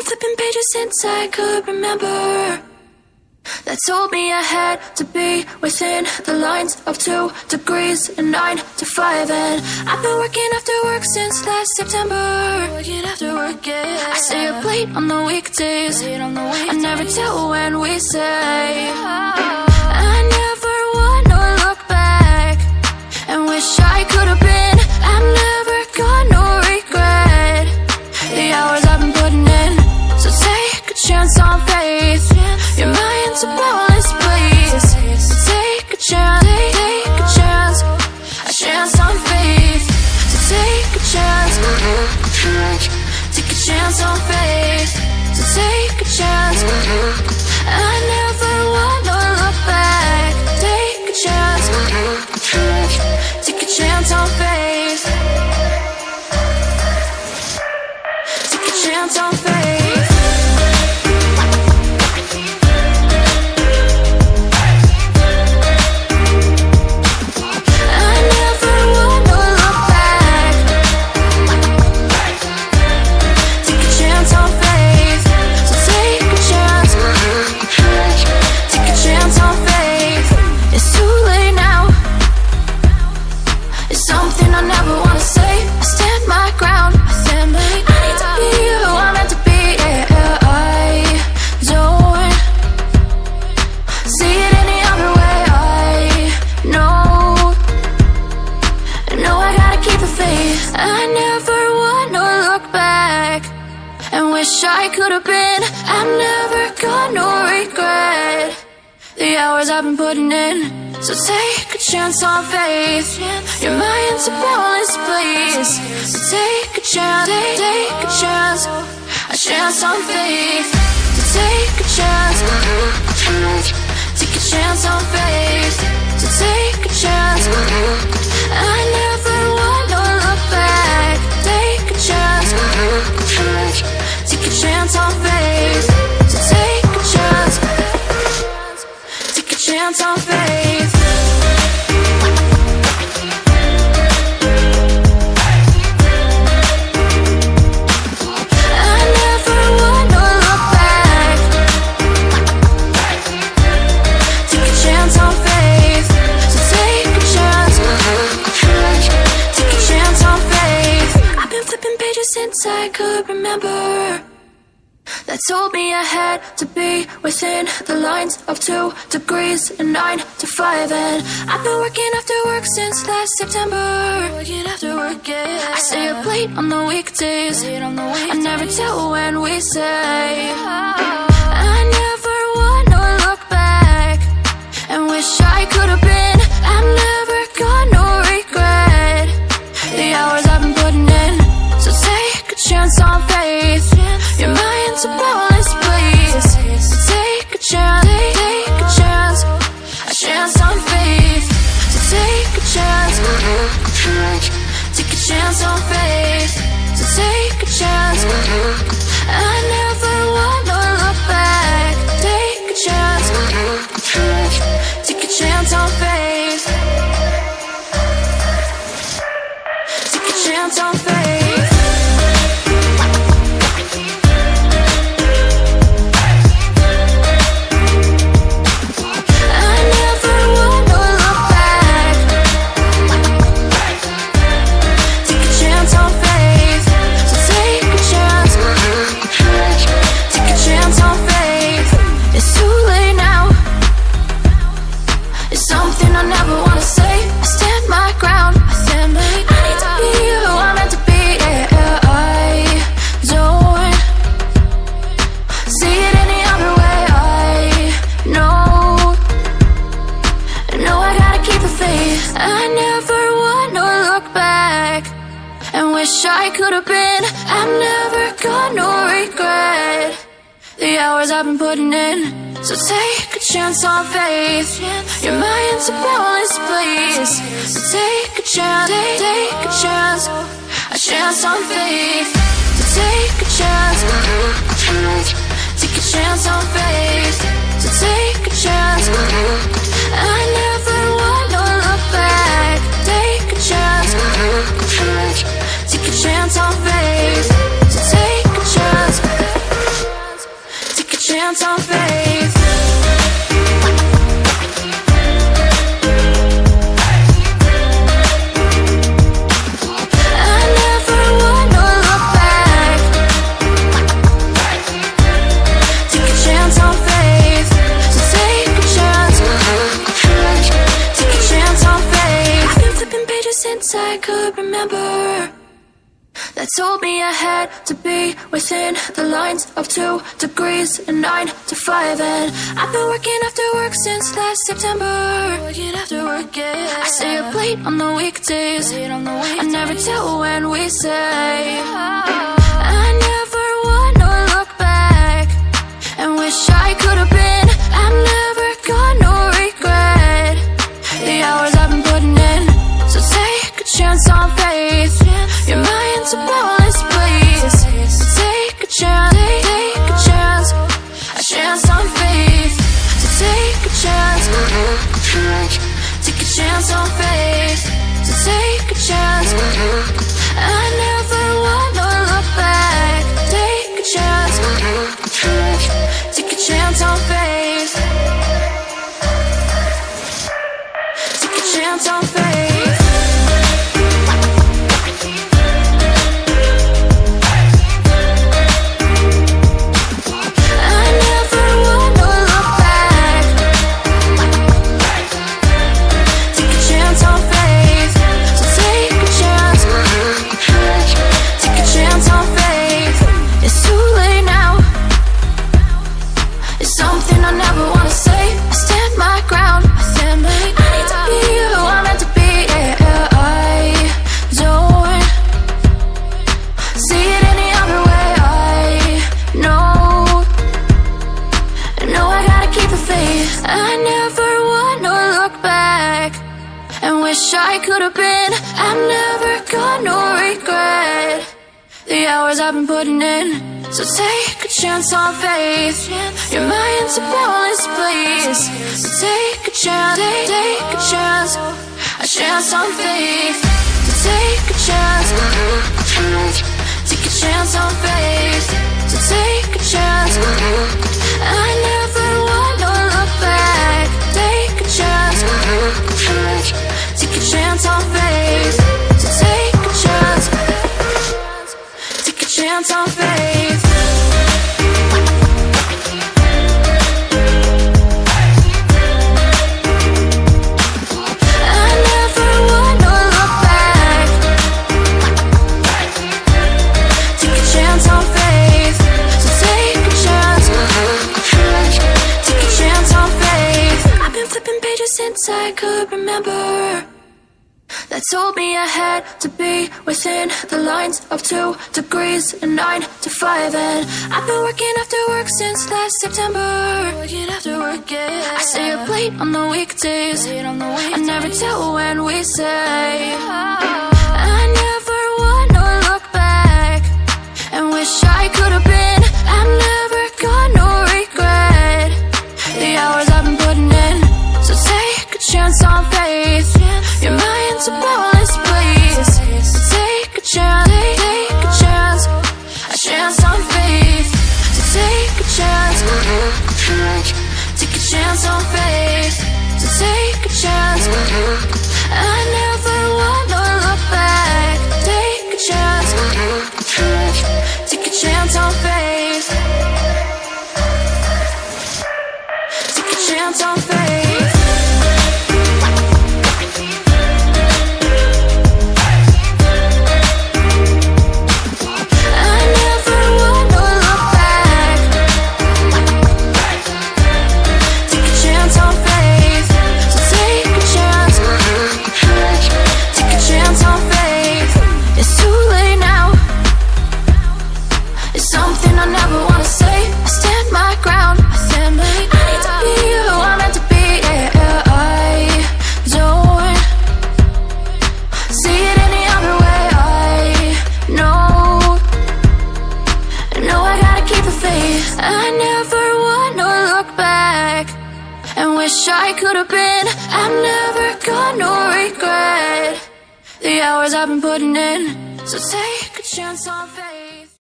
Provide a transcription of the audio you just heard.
flipping pages since I could remember, that told me I had to be within the lines of 2 degrees and 9 to 5. And I've been working after work since last September. Working after work, yeah. I stay up late on the weekdays. I never tell when we say. I never wanna look back and wish I could have been. I've never got no regret. The hours I've been putting in, so take a chance on faith. Your mind's a boundless place. So take a chance, take a chance, a chance on faith. So take a chance, take a chance on faith. So take a chance. I never wanna look back. Take a chance, take a chance on faith. Take a chance on faith. I could have been. I've never got no regret. The hours I've been putting in, so take a chance on faith. Your mind's a boundless place. So take a chance, take a chance, a chance on faith. So take a chance, take a chance on faith. So take a chance. I never wanna look back. Take a chance. Take a chance on faith. So take a chance. Take a chance on faith. I never wanna look back. Take a chance on faith. So take a chance. Take a chance on faith. I've been flipping pages since I could remember, that told me I had to be within the lines of 2 degrees and 9 to 5. And I've been working after work since last September. Working after work, yeah. I stay up late on the weekdays. I never tell when we say. I never wanna look back and wish I could have been. I've never got no regret. The hours I've been putting in, so take a chance on faith. Your mind's a boundless place. So take a chance, take a chance, a chance on faith. So take a chance, take a chance on faith. So take a chance. I never wanna look back. Take a chance, take a chance on faith. Take a chance on faith. I could have been. I've never got no regret. The hours I've been putting in, so take a chance on faith. Your mind's a boundless place. So take a chance, take a chance, a chance on faith. So take a chance, take a chance on faith. So take a chance. I never wanna look back. Take a chance. Take a chance on faith. So take a chance. chance on faith. I never wanna look back. Take a chance on faith. So take a chance. Take a chance on faith. I've been flipping pages since I could remember. That told me I had to be within the lines of 2 degrees and 9 to 5. And I've been working after work since last September. Working after work, yeah. I stay up late on the weekdays. I never tell when we say. I never wanna look back and wish I could have been. I'm never gonna regret the hours I've been putting in. So take a chance on faith. Your mind's a boundless place. So take a chance, take a chance on faith. So take a chance, take a chance on faith. So take a chance. I never wanna look back. Take a chance, take a chance on faith. Take a chance on faith. I never wanna look back and wish I could have been. I'm never gonna regret the hours I've been putting in. So take a chance on faith. Your mind's a boundless place. So take a chance, take a chance on faith. So take a chance, take a chance on faith. So take a chance. I never wanna look back. Take a chance, take a chance on faith. So take a chance, take a chance on faith. I never wanna look back. Take a chance on faith. So take a chance, take a chance on faith. I've been flipping pages since I could remember. That told me I had to be within the lines of 2 degrees and 9 to 5. And I've been working after work since last September. Working after work, yeah. I stay up late on the weekdays. I never tell when we say. I never wanna look back and wish I could have been. I'm never gonna regret the hours I've been putting in. So take a chance on faith. Your mind's a boundless place. So take a chance, take a chance on faith. So take a chance, take a chance on faith. So take a chance. I never wanna look back. Take a chance, take a chance on faith. Take a chance on faith. I never wanna look back and wish I could have been. I'm never gonna regret the hours I've been putting in. So take a chance on faith.